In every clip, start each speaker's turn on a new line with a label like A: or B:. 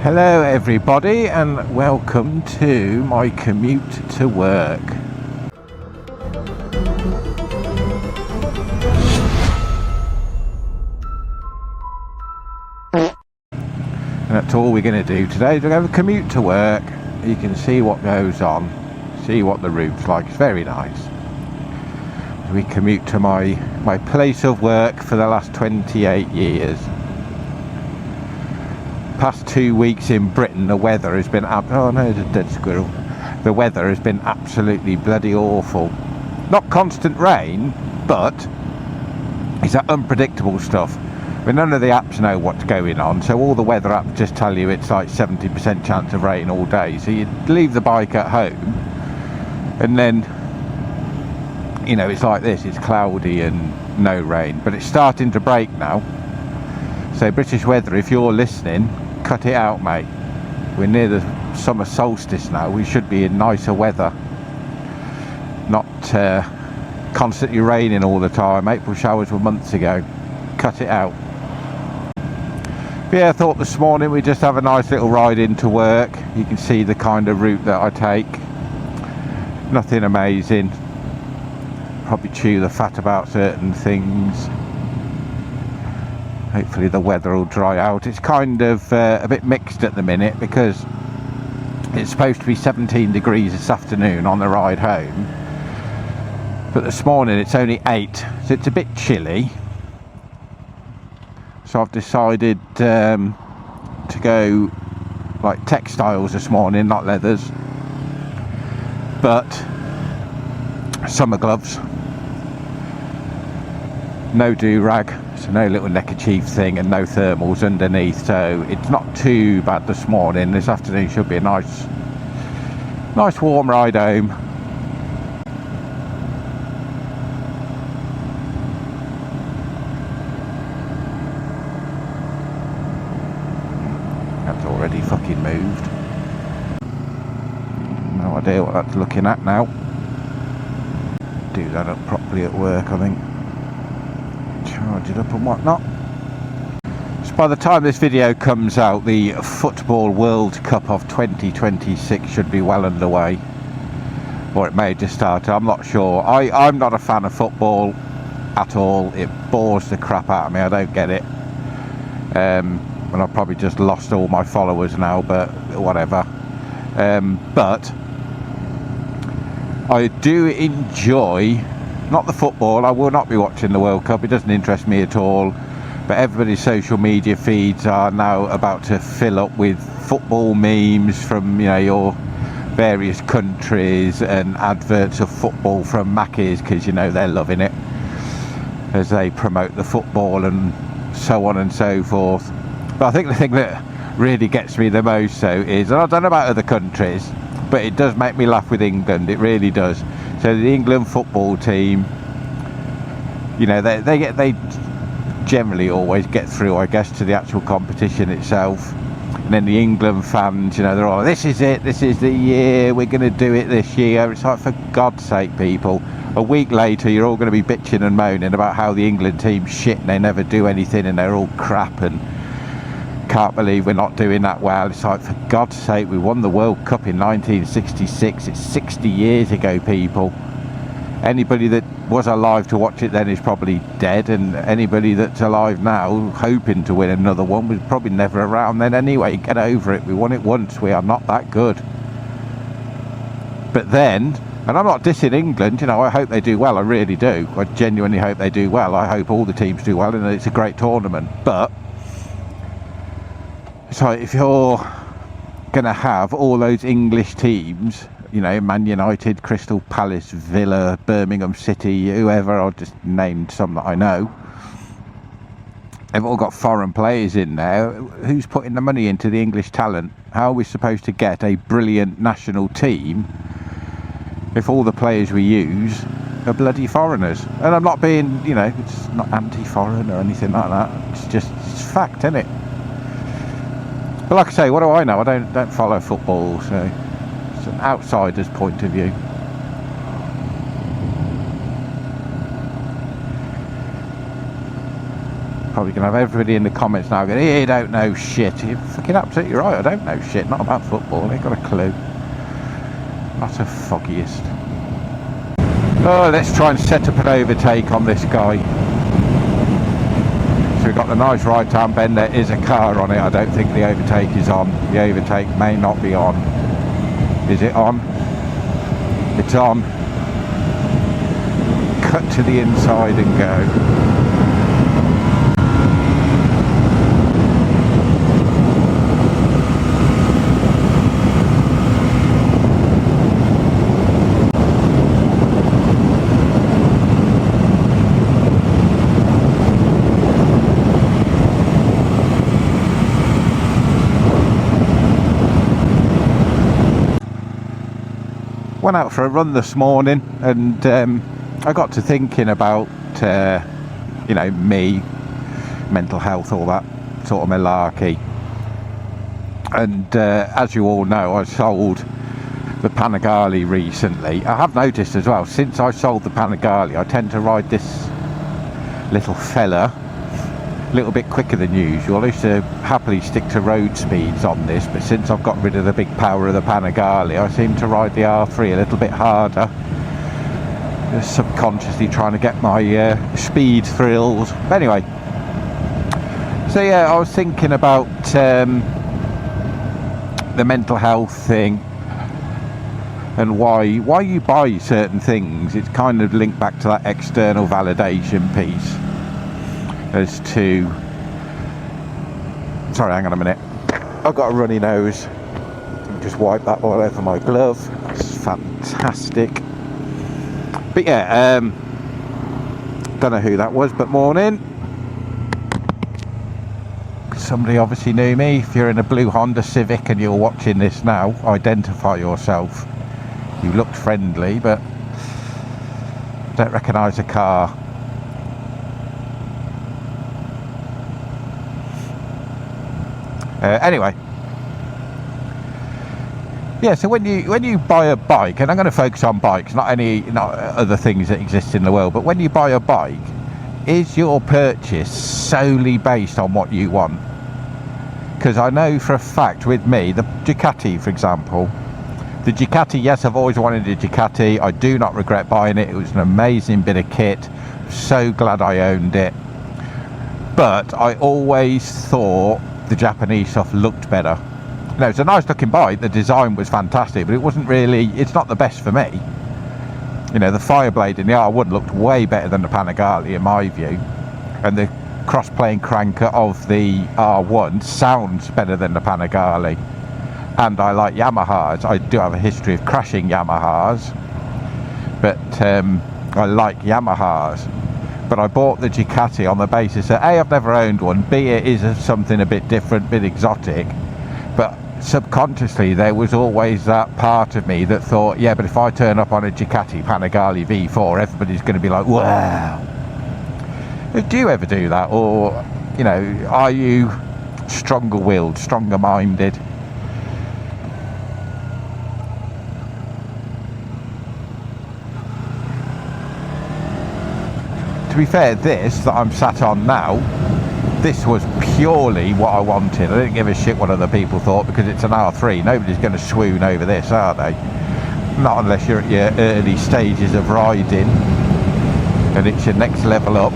A: Hello everybody and welcome to my commute to work. And that's all we're going to do today. We're going to have a commute to work. You can see what goes on, see what the route's like. It's very nice. We commute to my place of work for the last 28 years. Past 2 weeks in Britain, the weather has been oh no, there's a dead squirrel. The weather has been absolutely bloody awful. Not constant rain, but it's that unpredictable stuff. I mean, none of the apps know what's going on, so all the weather apps just tell you it's like 70% chance of rain all day. So you leave the bike at home, and then, you know, it's like this, it's cloudy and no rain, but it's starting to break now. So British weather, if you're listening, cut it out, mate. We're near the summer solstice now. We should be in nicer weather, not constantly raining all the time. April showers were months ago. Cut it out. But yeah, I thought this morning we'd just have a nice little ride into work. You can see the kind of route that I take. Nothing amazing. Probably chew the fat about certain things. Hopefully the weather will dry out. It's kind of a bit mixed at the minute because it's supposed to be 17 degrees this afternoon on the ride home, but this morning it's only 8, so it's a bit chilly. So I've decided to go like textiles this morning, not leathers, but summer gloves, no do-rag, so no little neckerchief thing, and no thermals underneath, so it's not too bad this morning. This afternoon should be a nice warm ride home. That's already fucking moved. No idea what that's looking at now. Do that up properly at work, I think. Charge it up and whatnot. So by the time this video comes out, the Football World Cup of 2026 should be well underway, or it may have just started. I'm not sure. I'm not a fan of football at all. It bores the crap out of me. I don't get it. And I've probably just lost all my followers now, but whatever. But I do enjoy, not the football. I will not be watching the World Cup. It doesn't interest me at all. But everybody's social media feeds are now about to fill up with football memes from, you know, your various countries, and adverts of football from Macca's, because, you know, they're loving it as they promote the football and so on and so forth. But I think the thing that really gets me the most, though, is, and I don't know about other countries, but it does make me laugh with England. It really does. So the England football team, you know, they generally always get through, I guess, to the actual competition itself. And then the England fans, you know, they're all, this is it, this is the year, we're going to do it this year. It's like, for God's sake, people. A week later, you're all going to be bitching and moaning about how the England team's shit and they never do anything and they're all crap and can't believe we're not doing that well. It's like, for God's sake, we won the World Cup in 1966. It's 60 years ago, people. Anybody that was alive to watch it then is probably dead, and anybody that's alive now hoping to win another one was probably never around then anyway. Get over it. We won it once. We are not that good. But then, and I'm not dissing England, you know, I hope they do well. I really do. I genuinely hope they do well. I hope all the teams do well and it's a great tournament. But so if you're going to have all those English teams, you know, Man United, Crystal Palace, Villa, Birmingham City, whoever, I've just named some that I know, they've all got foreign players in there. Who's putting the money into the English talent? How are we supposed to get a brilliant national team if all the players we use are bloody foreigners? And I'm not being, you know, it's not anti-foreign or anything like that. It's just, it's fact, isn't it? But like I say, what do I know? I don't follow football, so it's an outsider's point of view. Probably going to have everybody in the comments now going, "You don't know shit." You're fucking absolutely right, I don't know shit. Not about football, I ain't got a clue. Not a foggiest. Oh, let's try and set up an overtake on this guy. So we've got the nice right hand bend. There is a car on it. I don't think the overtake is on. The overtake may not be on. Is it on? It's on. Cut to the inside and go. Went out for a run this morning, and I got to thinking about you know, me, mental health, all that sort of malarkey. And as you all know, I sold the Panigale recently. I have noticed as well, since I sold the Panigale, I tend to ride this little fella a little bit quicker than usual. I used to happily stick to road speeds on this, but since I've got rid of the big power of the Panigale, I seem to ride the R3 a little bit harder, just subconsciously trying to get my speed thrills. But anyway, so yeah, I was thinking about the mental health thing and why you buy certain things. It's kind of linked back to that external validation piece. As to, sorry, hang on a minute, I've got a runny nose. Just wipe that all over my glove. It's fantastic. But yeah, don't know who that was, but morning. Somebody obviously knew me. If you're in a blue Honda Civic and you're watching this now, identify yourself. You looked friendly, but don't recognise the car. Anyway, yeah, so when you buy a bike, and I'm going to focus on bikes, not other things that exist in the world, but when you buy a bike, is your purchase solely based on what you want? Because I know for a fact with me, the Ducati, for example, the Ducati, yes, I've always wanted a Ducati. I do not regret buying it. It was an amazing bit of kit. So glad I owned it. But I always thought the Japanese stuff looked better. You know, it's a nice looking bike, the design was fantastic, but it wasn't really, it's not the best for me. You know, the Fireblade in the R1 looked way better than the Panigale in my view, and the cross-plane cranker of the R1 sounds better than the Panigale. And I like Yamahas. I do have a history of crashing Yamahas, but I like Yamahas. But I bought the Ducati on the basis that A, I've never owned one, B, it is something a bit different, a bit exotic. But subconsciously there was always that part of me that thought, yeah, but if I turn up on a Ducati Panigale V4, everybody's going to be like, wow. Do you ever do that? Or, you know, are you stronger willed, stronger minded? To be fair, this that I'm sat on now, this was purely what I wanted. I didn't give a shit what other people thought, because it's an R3. Nobody's going to swoon over this, are they? Not unless you're at your early stages of riding and it's your next level up.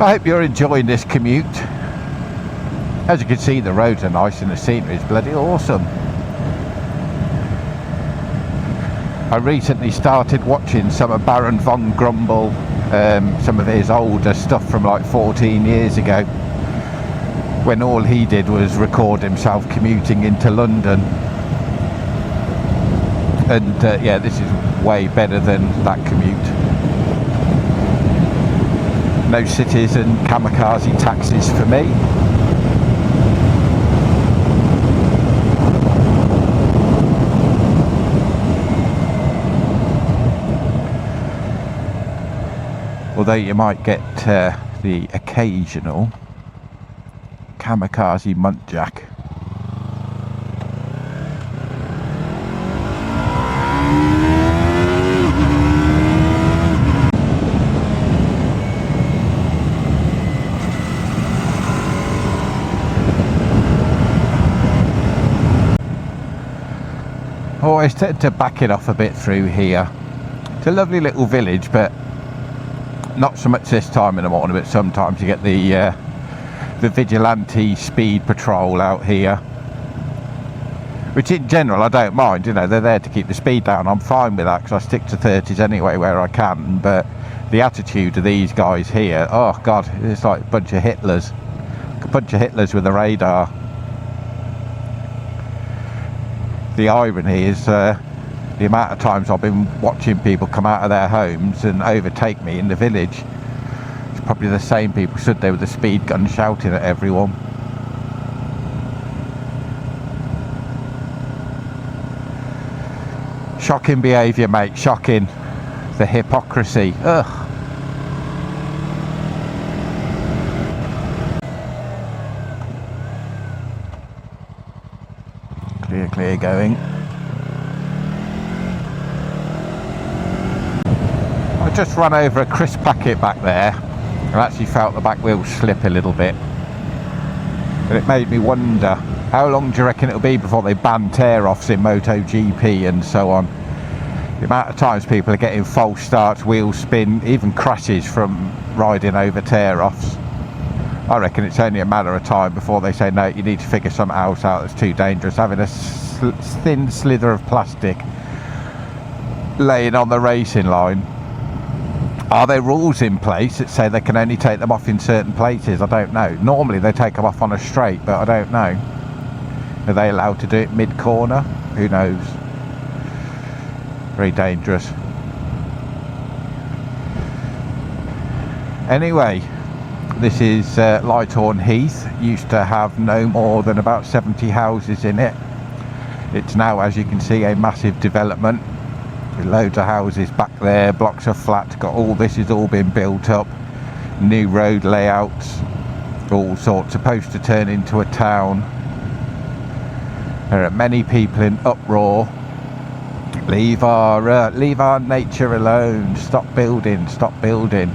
A: I hope you're enjoying this commute. As you can see, the roads are nice and the scenery is bloody awesome. I recently started watching some of Baron von Grumble, some of his older stuff from like 14 years ago, when all he did was record himself commuting into London. And yeah, this is way better than that commute. no cities and kamikaze taxis for me. Although you might get the occasional kamikaze muntjac. Always tend to back it off a bit through here. It's a lovely little village, but not so much this time in the morning, but sometimes you get the vigilante speed patrol out here, which in general I don't mind. You know, they're there to keep the speed down. I'm fine with that because I stick to 30s anyway where I can. But the attitude of these guys here, oh god, it's like a bunch of Hitlers, with a radar. The irony is the amount of times I've been watching people come out of their homes and overtake me in the village. It's probably the same people stood there with a speed gun shouting at everyone. Shocking behaviour, mate, shocking. The hypocrisy, ugh. Clear going. I just ran over a crisp packet back there and actually felt the back wheel slip a little bit. But it made me wonder, how long do you reckon it'll be before they ban tear-offs in MotoGP and so on? The amount of times people are getting false starts, wheel spin, even crashes from riding over tear-offs. I reckon it's only a matter of time before they say, no, you need to figure something else out that's too dangerous. Having a thin slither of plastic laying on the racing line. Are there rules in place that say they can only take them off in certain places? I don't know. Normally they take them off on a straight, but I don't know. Are they allowed to do it mid-corner? Who knows? Very dangerous. Anyway, this is Lighthorn Heath. Used to have no more than about 70 houses in it. It's now, as you can see, a massive development with loads of houses back there, blocks of flats. Got all this has all been built up, new road layouts, all sorts. Supposed to turn into a town. There are many people in uproar. Leave our nature alone. Stop building. Stop building.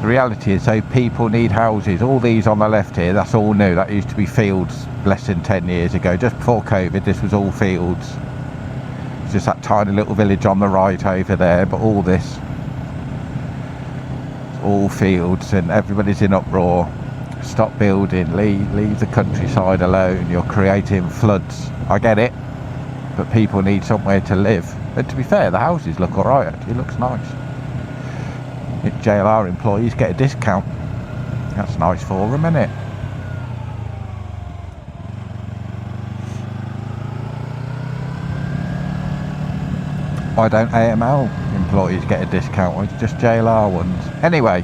A: The reality is, though, people need houses. All these on the left here, that's all new. That used to be fields less than 10 years ago. Just before COVID, this was all fields. It's just that tiny little village on the right over there, but all this, it's all fields, and everybody's in uproar. Stop building. Leave the countryside alone. You're creating floods. I get it, but people need somewhere to live. And to be fair, the houses look alright, actually. It looks nice. JLR employees get a discount. That's nice for them, isn't it? Why don't AML employees get a discount? Or it's just JLR ones? Anyway.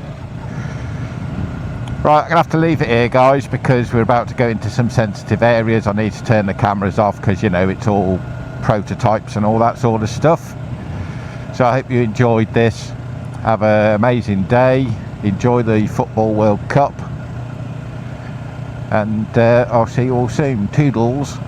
A: Right, I'm going to have to leave it here, guys, because we're about to go into some sensitive areas. I need to turn the cameras off because, you know, it's all prototypes and all that sort of stuff. So I hope you enjoyed this. Have an amazing day. Enjoy the Football World Cup. And I'll see you all soon. Toodles.